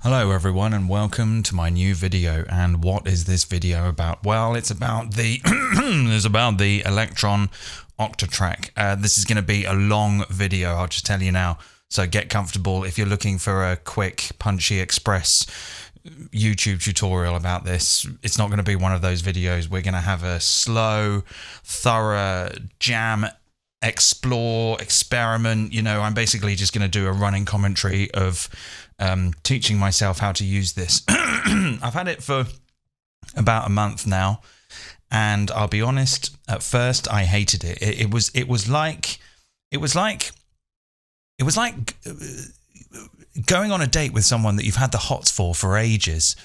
Hello everyone and welcome to my new video. And what is this video about? Well, it's about the Elektron Octatrack. This is going to be a long video, I'll just tell you now. So get comfortable if you're looking for a quick, punchy, express YouTube tutorial about this. It's not going to be one of those videos. We're going to have a slow, thorough jam, explore, experiment. You know, I'm basically just going to do a running commentary of teaching myself how to use this. I've had it for about a month now, and I'll be honest, at first I hated it. It was like going on a date with someone that you've had the hots for ages,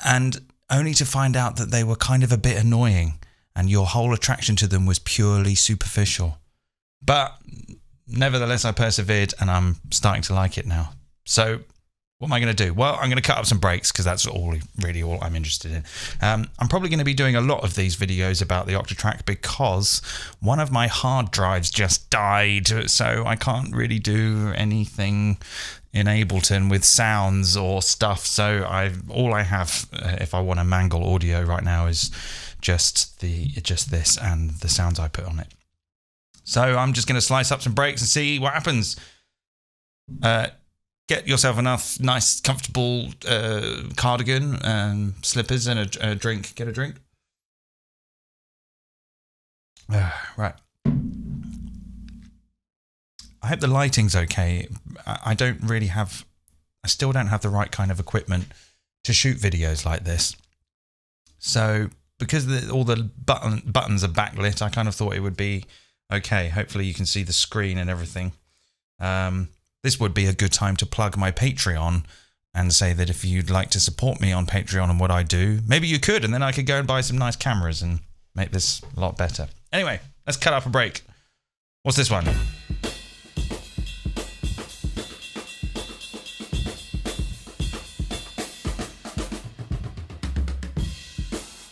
and only to find out that they were kind of a bit annoying and your whole attraction to them was purely superficial. But nevertheless, I persevered and I'm starting to like it now. So what am I going to do? Well, I'm going to cut up some breaks because that's really all I'm interested in. I'm probably going to be doing a lot of these videos about the Octatrack because one of my hard drives just died, so I can't really do anything in Ableton with sounds or stuff. So all I have, if I want to mangle audio right now, is just this and the sounds I put on it. So I'm just going to slice up some breaks and see what happens. Get yourself enough nice, comfortable cardigan and slippers and a drink. Get a drink. Right. I hope the lighting's okay. I still don't have the right kind of equipment to shoot videos like this. So because all the buttons are backlit, I kind of thought it would be okay. Hopefully you can see the screen and everything. This would be a good time to plug my Patreon and say that if you'd like to support me on Patreon and what I do, maybe you could, and then I could go and buy some nice cameras and make this a lot better. Anyway, let's cut up a break. What's this one?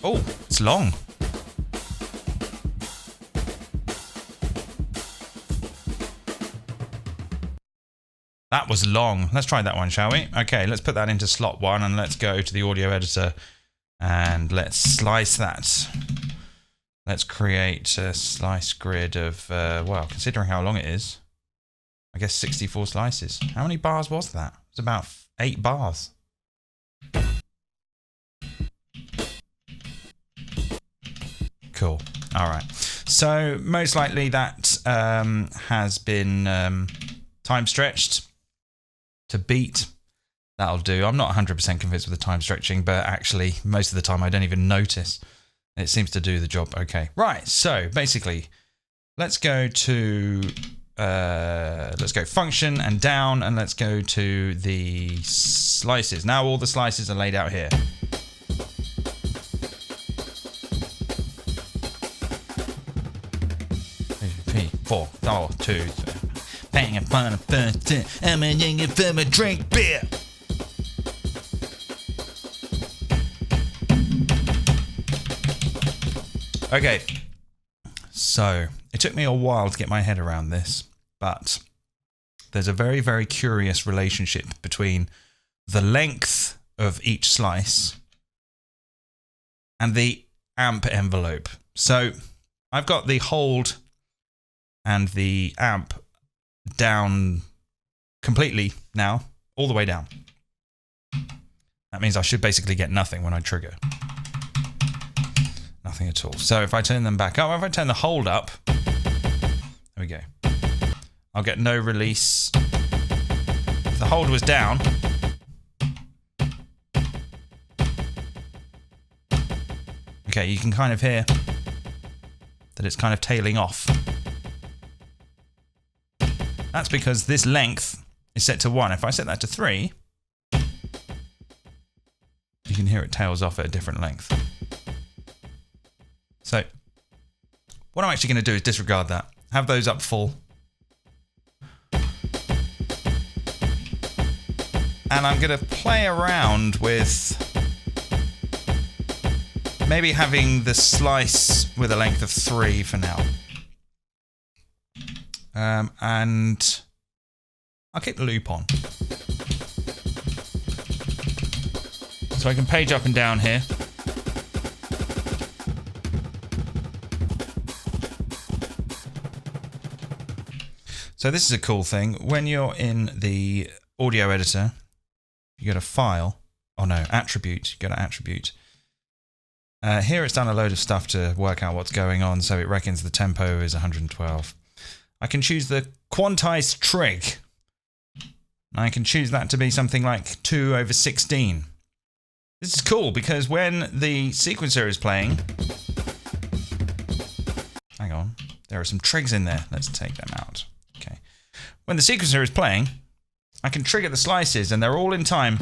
Oh, it's long. That was long. Let's try that one, shall we? Okay, let's put that into slot 1 and let's go to the audio editor and let's slice that. Let's create a slice grid of, well, considering how long it is, I guess 64 slices. How many bars was that? It was about 8 bars. Cool. All right. So most likely that has been time stretched to beat. That'll do. I'm not 100% convinced with the time stretching, but actually most of the time I don't even notice. It seems to do the job okay. Right, so basically let's go to function and down, and let's go to the slices. Now all the slices are laid out here. P, 4, 2, 3. Bang upon a first, I'm a from a drink beer. Okay, so it took me a while to get my head around this, but there's a very, very curious relationship between the length of each slice and the amp envelope. So I've got the hold and the amp down completely now, all the way down. That means I should basically get nothing when I trigger. Nothing at all. So if I turn them back up, if I turn the hold up, there we go. I'll get no release. If the hold was down, okay, you can kind of hear that it's kind of tailing off. That's because this length is set to 1. If I set that to 3, you can hear it tails off at a different length. So what I'm actually going to do is disregard that. Have those up full. And I'm going to play around with maybe having the slice with a length of 3 for now. And I'll keep the loop on. So I can page up and down here. So this is a cool thing. When you're in the audio editor, you go to File. Oh no, Attribute. You go to Attribute. Here it's done a load of stuff to work out what's going on. So it reckons the tempo is 112. I can choose the quantized trig. I can choose that to be something like 2/16. This is cool because when the sequencer is playing... Hang on. There are some trigs in there. Let's take them out. Okay. When the sequencer is playing, I can trigger the slices and they're all in time.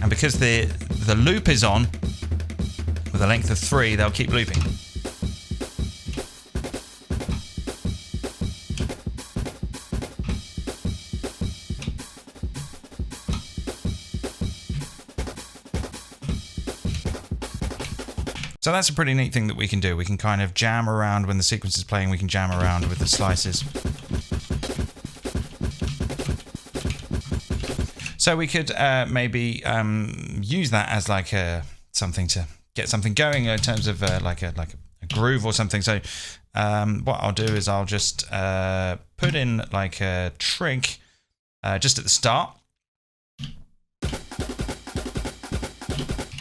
And because the loop is on, with a length of 3, they'll keep looping. So that's a pretty neat thing that we can do. We can kind of jam around when the sequence is playing, we can jam around with the slices. So we could maybe use that as like something to get something going in terms of like a groove or something. So what I'll do is I'll just put in like a trig just at the start.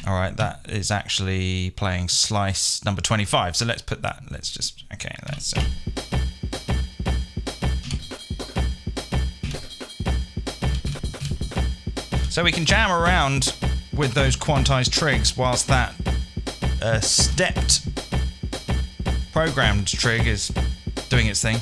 All right, that is actually playing slice number 25. So let's put that. Let's just let's. So we can jam around with those quantized trigs whilst that stepped programmed trig is doing its thing.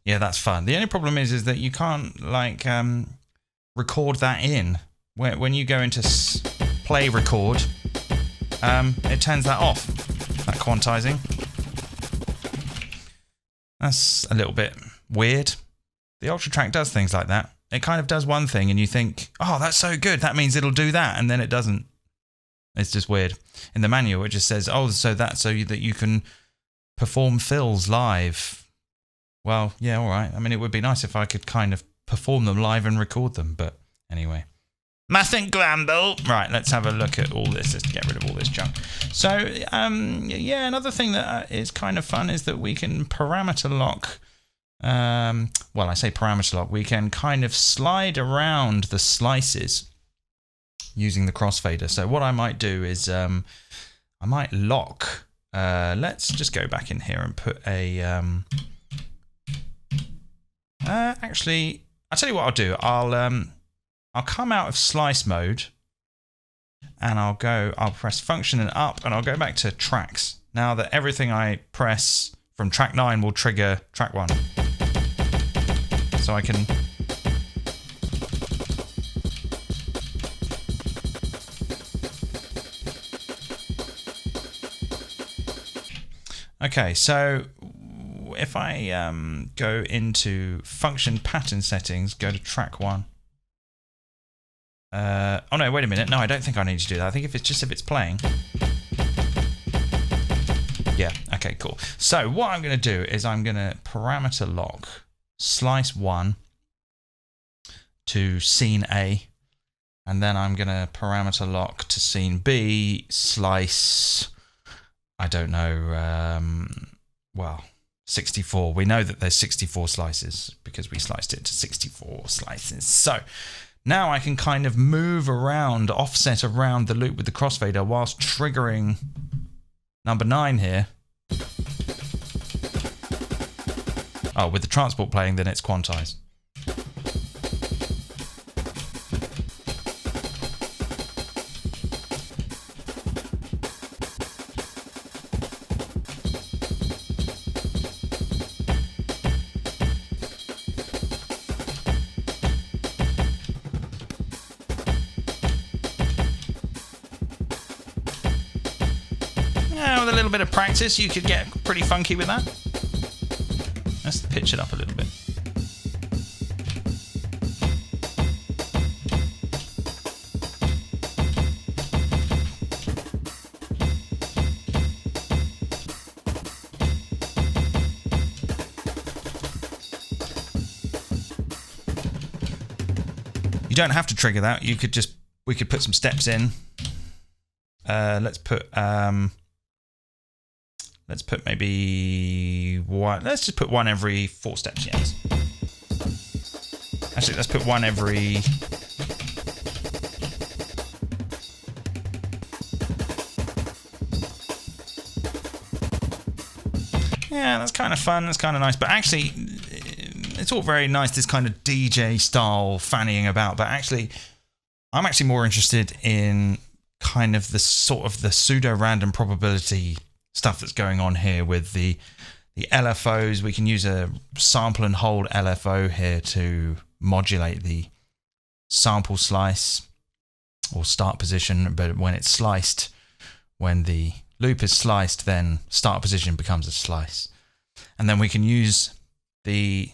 Yeah, that's fun. The only problem is that you can't like record that in. When you go into play record, it turns that off, that quantizing. That's a little bit weird. The Octatrack does things like that. It kind of does one thing and you think, oh, that's so good, that means it'll do that, and then it doesn't. It's just weird. In the manual, it just says, oh, so that you can perform fills live. Well, yeah, all right. I mean, it would be nice if I could kind of perform them live and record them, but anyway. Nothing glamble. Right, let's have a look at all this. Let's get rid of all this junk. So, yeah, another thing that is kind of fun is that we can parameter lock. Well, I say parameter lock. We can kind of slide around the slices using the crossfader. So what I might do is I might lock. Let's just go back in here and put a... actually, I'll tell you what I'll do. I'll come out of slice mode and I'll press function and up and I'll go back to tracks. Now that everything I press from track 9 will trigger track 1. So I can... Okay, so if I go into function pattern settings, go to track 1. Oh no, wait a minute. No, I don't think I need to do that. I think if it's playing. Yeah, okay, cool. So what I'm going to do is I'm going to parameter lock slice 1 to scene A, and then I'm going to parameter lock to scene B, slice, I don't know, well, 64. We know that there's 64 slices because we sliced it to 64 slices. So now I can kind of move around, offset around the loop with the crossfader whilst triggering number 9 here. Oh, with the transport playing, then it's quantized. With a little bit of practice, you could get pretty funky with that. Let's pitch it up a little bit. You don't have to trigger that. You could just, we could put some steps in. Let's put maybe one. Let's just put one every 4 steps. Yes. Actually, let's put one every. Yeah, that's kind of fun. That's kind of nice. But actually, it's all very nice. This kind of DJ style fannying about. But actually, I'm actually more interested in kind of the sort of the pseudo random probability stuff that's going on here with the LFOs. We can use a sample and hold LFO here to modulate the sample slice or start position, but when it's sliced, when the loop is sliced, then start position becomes a slice. And then we can use the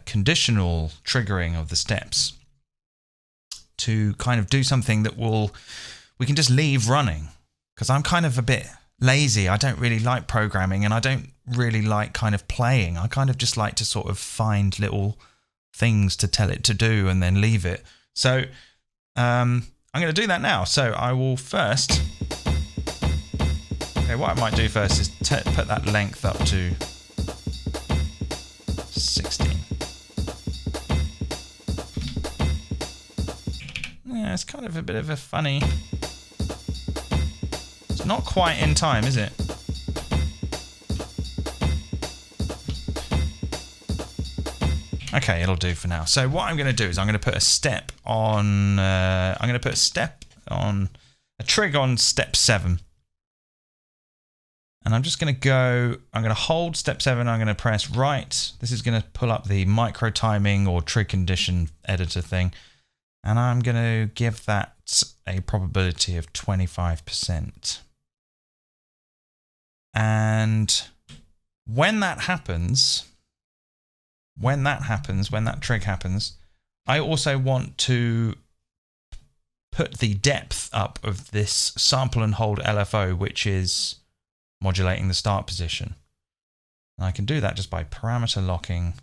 conditional triggering of the steps to kind of do something that we can just leave running, because I'm kind of a bit lazy. I don't really like programming, and I don't really like kind of playing. I kind of just like to sort of find little things to tell it to do and then leave it. So I'm going to do that now. So I will first, okay, what I might do first is put that length up to 16. Yeah, it's kind of a bit of a funny. It's not quite in time, is it? Okay, it'll do for now. So what I'm going to do is I'm going to put a step on. I'm going to put a trig on step 7, and I'm just going to go. I'm going to hold step 7. I'm going to press right. This is going to pull up the micro timing or trig condition editor thing, and I'm going to give that a probability of 25%. And when that trig happens, I also want to put the depth up of this sample and hold LFO, which is modulating the start position. And I can do that just by parameter locking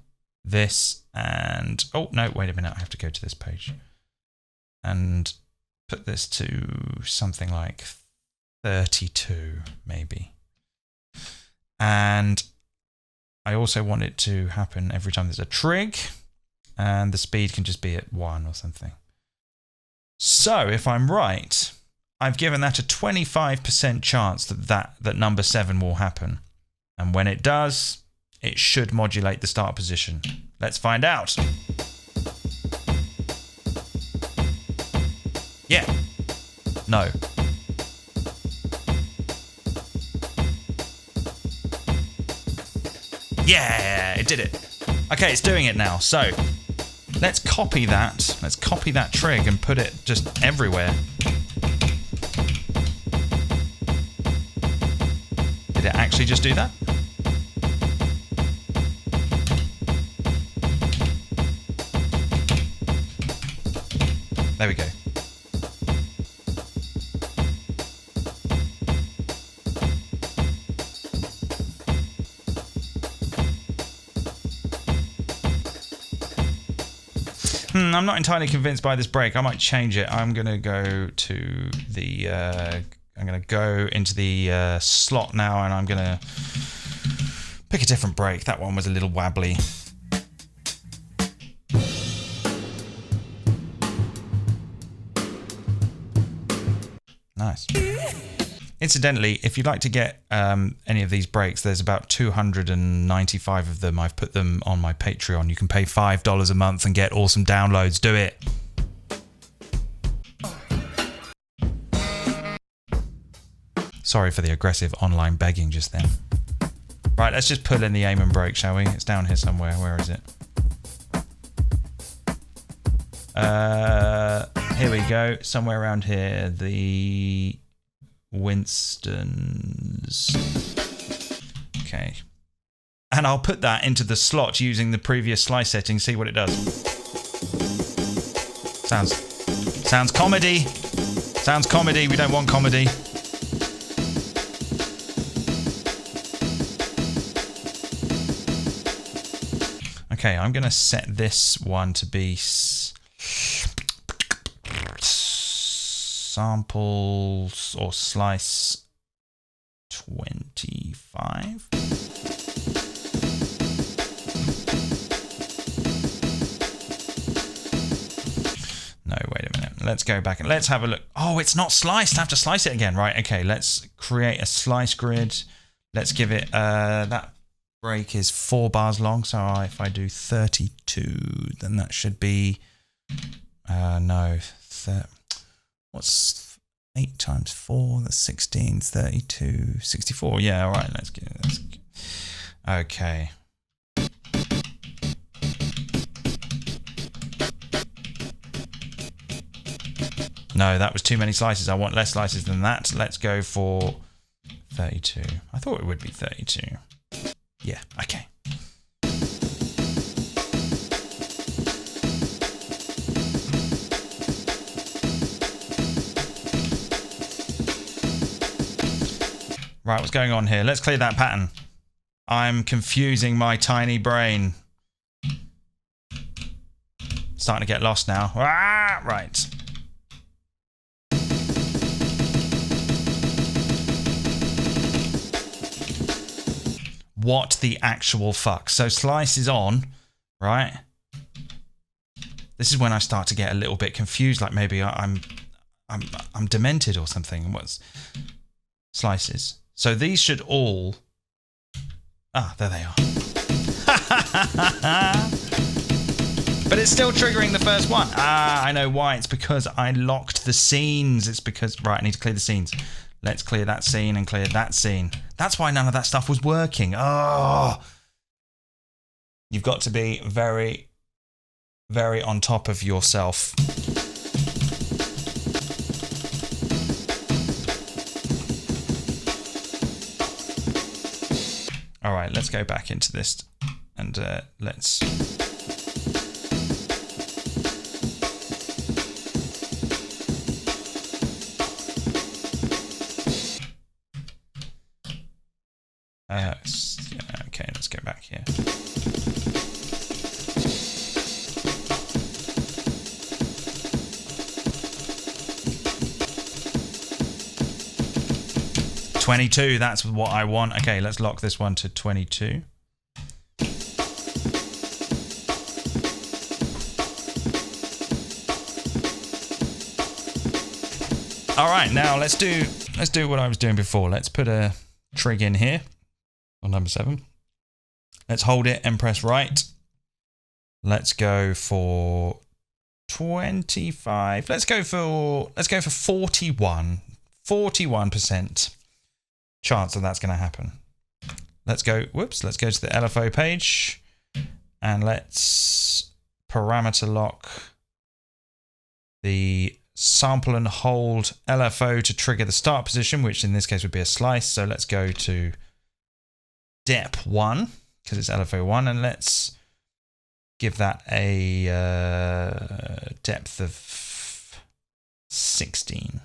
this and, oh no, wait a minute, I have to go to this page and put this to something like 32 maybe. And I also want it to happen every time there's a trig, and the speed can just be at 1 or something. So if I'm right, I've given that a 25% chance that number 7 will happen. And when it does, it should modulate the start position. Let's find out. Yeah. No. Yeah, it did it. Okay, it's doing it now. So let's copy that. Let's copy that trig and put it just everywhere. Did it actually just do that? There we go. I'm not entirely convinced by this break. I might change it. I'm going to go to the... I'm going to go into the slot now, and I'm going to pick a different break. That one was a little wabbly. Nice. Incidentally, if you'd like to get any of these breaks, there's about 295 of them. I've put them on my Patreon. You can pay $5 a month and get awesome downloads. Do it. Sorry for the aggressive online begging just then. Right, let's just pull in the aim and break, shall we? It's down here somewhere. Where is it? Here we go. Somewhere around here. The Winston's. Okay. And I'll put that into the slot using the previous slice setting, see what it does. Sounds comedy. Sounds comedy. We don't want comedy. Okay, I'm going to set this one to be samples or slice 25. No, wait a minute. Let's go back and let's have a look. Oh, it's not sliced. I have to slice it again. Right, okay, let's create a slice grid. Let's give it that break is 4 bars long, so if I do 32, then that should be what's 8 times 4? That's 16, 32, 64. Yeah, all right, let's get this. Okay. No, that was too many slices. I want less slices than that. Let's go for 32. I thought it would be 32. Yeah, okay. Right, what's going on here? Let's clear that pattern. I'm confusing my tiny brain. Starting to get lost now. Ah, right. What the actual fuck? So slice is on, right? This is when I start to get a little bit confused, like maybe I'm demented or something. What's slices? So these should all... Ah, there they are. But it's still triggering the first one. Ah, I know why. It's because I locked the scenes. It's because... Right, I need to clear the scenes. Let's clear that scene and clear that scene. That's why none of that stuff was working. Oh! You've got to be very, very on top of yourself. All right, let's go back into this and let's... okay, let's go back here. $22, that's what I want. Okay, let's lock this one to 22. All right, now let's do what I was doing before. Let's put a trig in here on number 7. Let's hold it and press right. Let's go for 25. Let's go for 41. 41% chance that that's going to happen. Let's go to the LFO page and let's parameter lock the sample and hold LFO to trigger the start position, which in this case would be a slice. So let's go to dep 1 because it's LFO 1, and let's give that a depth of 16.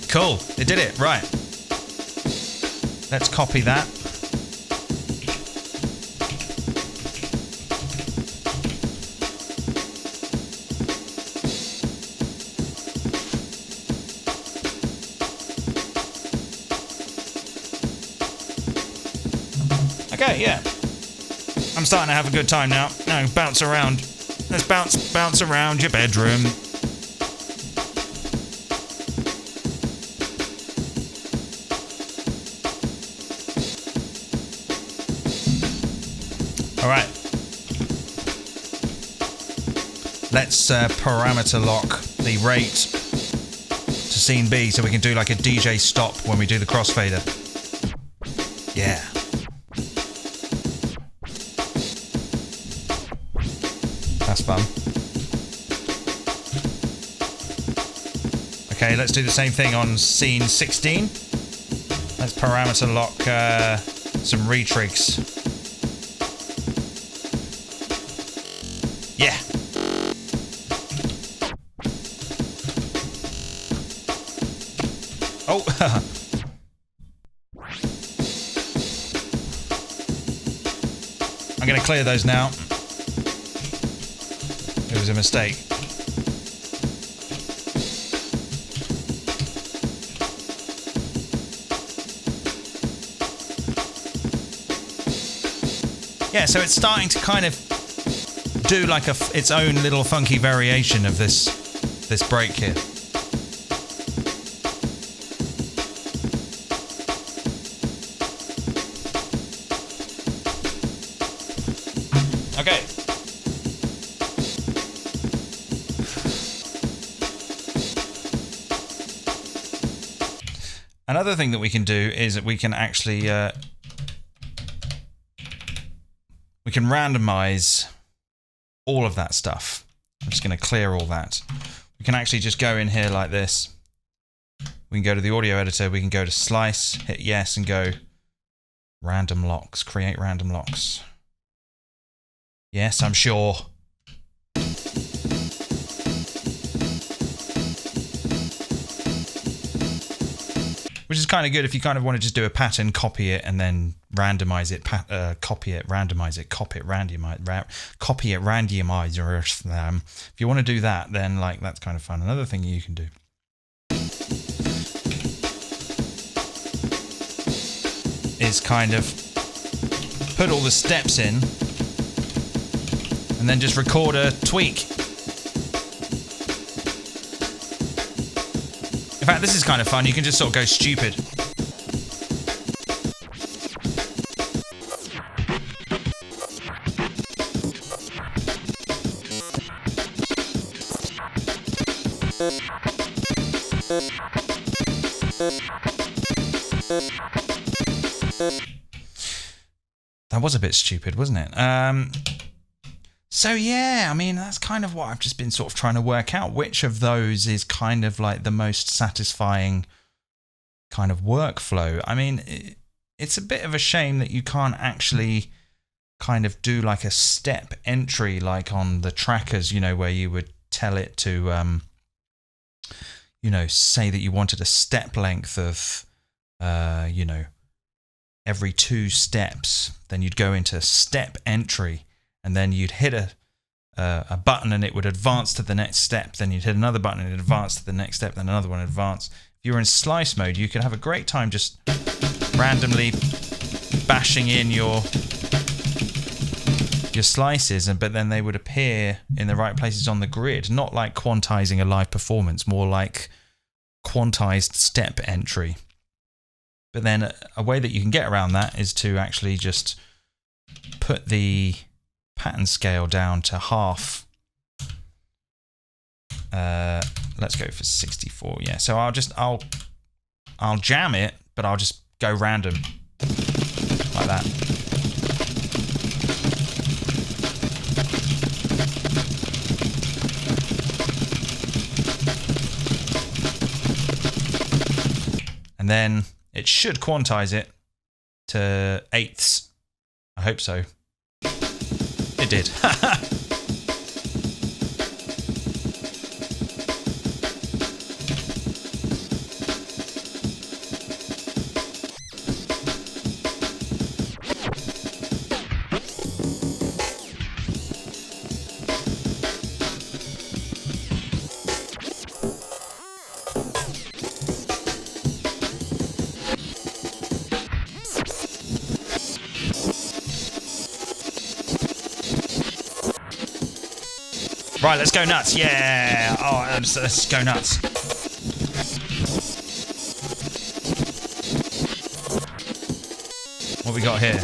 Cool, it did it, right. Let's copy that. Okay, yeah. I'm starting to have a good time now. Now bounce around. Let's bounce around your bedroom. All right. Let's parameter lock the rate to scene B so we can do like a DJ stop when we do the crossfader. Yeah. That's fun. Okay, let's do the same thing on scene 16. Let's parameter lock some retrigs. Yeah. Oh. I'm going to clear those now. It was a mistake. Yeah, so it's starting to kind of do like its own little funky variation of this break here. Okay. Another thing that we can do is that we can actually we can randomize all of that stuff. I'm just going to clear all that. We can actually just go in here like this. We can go to the audio editor. We can go to slice, hit yes, and go random locks. Create random locks. Yes, I'm sure. Which is kind of good if you kind of want to just do a pattern, copy it, and then randomize it, copy it, randomize it, copy it, randomize. If you want to do that, then like that's kind of fun. Another thing you can do is kind of put all the steps in and then just record a tweak. In fact, this is kind of fun. You can just sort of go stupid. That was a bit stupid, wasn't it? So yeah, I mean, that's kind of what I've just been sort of trying to work out. Which of those is kind of like the most satisfying kind of workflow? I mean, it's a bit of a shame that you can't actually kind of do like a step entry like on the trackers, you know, where you would tell it to, you know, say that you wanted a step length of, you know, every 2 steps. Then you'd go into step entry. And then you'd hit a button and it would advance to the next step. Then you'd hit another button and it'd advance to the next step. Then another one advance. If you were in slice mode, you could have a great time just randomly bashing in your slices, but then they would appear in the right places on the grid. Not like quantizing a live performance, more like quantized step entry. But then a way that you can get around that is to actually just put the pattern scale down to half. Let's go for 64. Yeah, so I'll jam it, but I'll just go random like that. And then it should quantize it to 1/8. I hope so. It did. Right, let's go nuts. Yeah. Oh, let's go nuts. What we got here?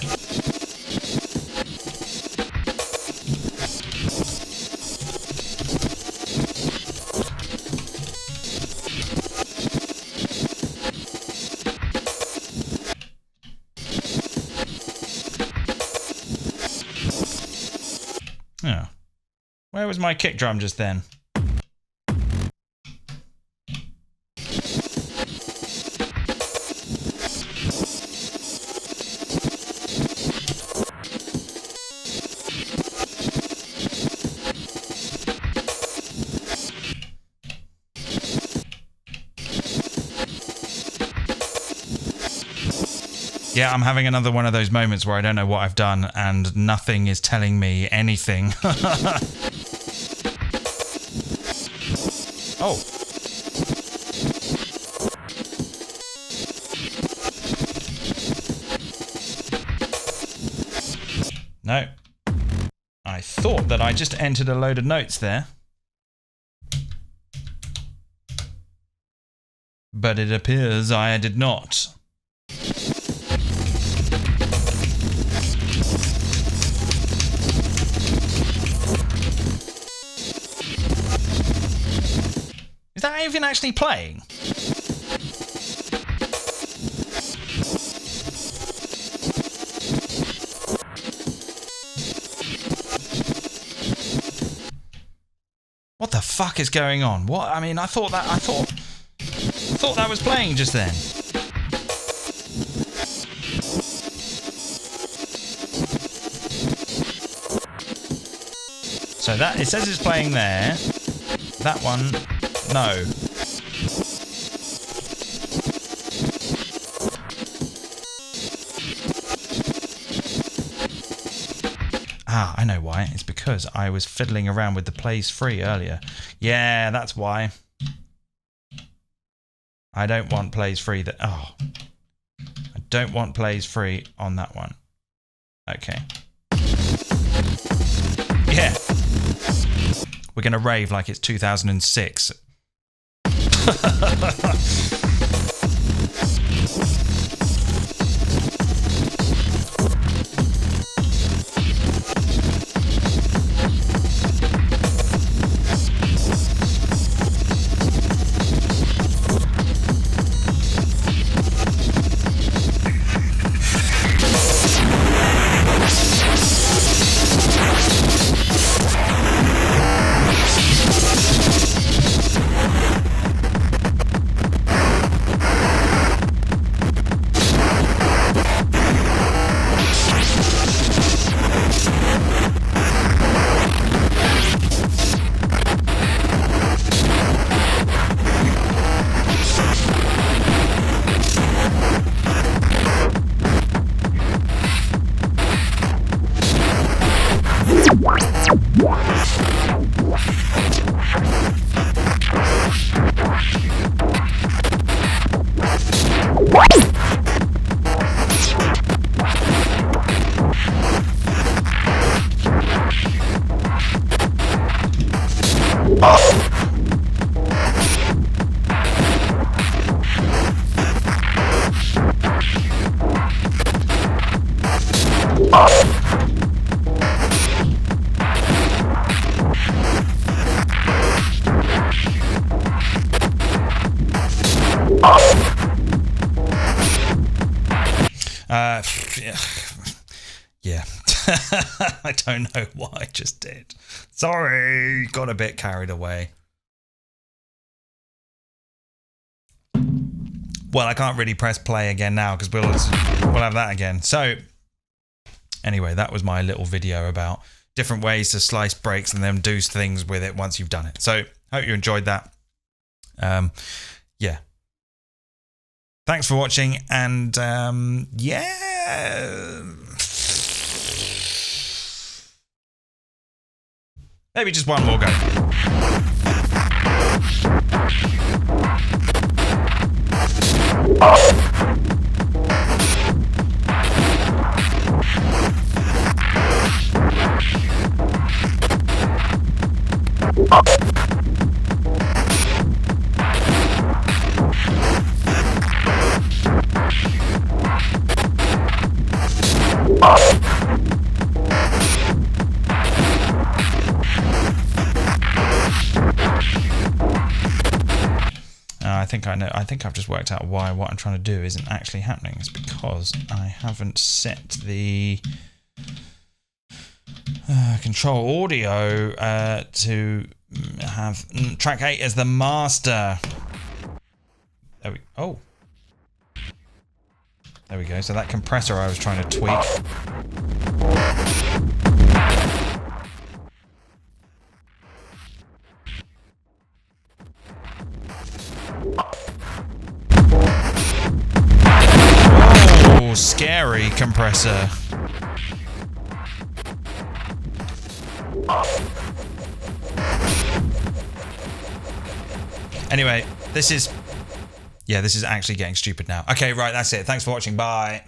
Oh. Where was my kick drum just then? Yeah, I'm having another one of those moments where I don't know what I've done and nothing is telling me anything. Oh. No. I thought that I just entered a load of notes there. But it appears I did not. Is that even actually playing? What the fuck is going on? What? I mean, I thought that was playing just then. So that it says it's playing there. That one. No. Ah, I know why. It's because I was fiddling around with the plays free earlier. Yeah, that's why. I don't want plays free that... Oh. I don't want plays free on that one. Okay. Yeah. We're going to rave like it's 2006. Yeah. I don't know what I just did. Sorry, got a bit carried away. Well, I can't really press play again now because we'll have that again. So anyway, that was my little video about different ways to slice breaks and then do things with it once you've done it. So hope you enjoyed that. Yeah. Thanks for watching, and yeah. Maybe just one more go. I think I know. I think I've just worked out why what I'm trying to do isn't actually happening. It's because I haven't set the control audio to have track 8 as the master. There we There we go. So that compressor I was trying to tweak. Oh, scary compressor. Anyway, this is actually getting stupid now. Okay, right, that's it. Thanks for watching. Bye.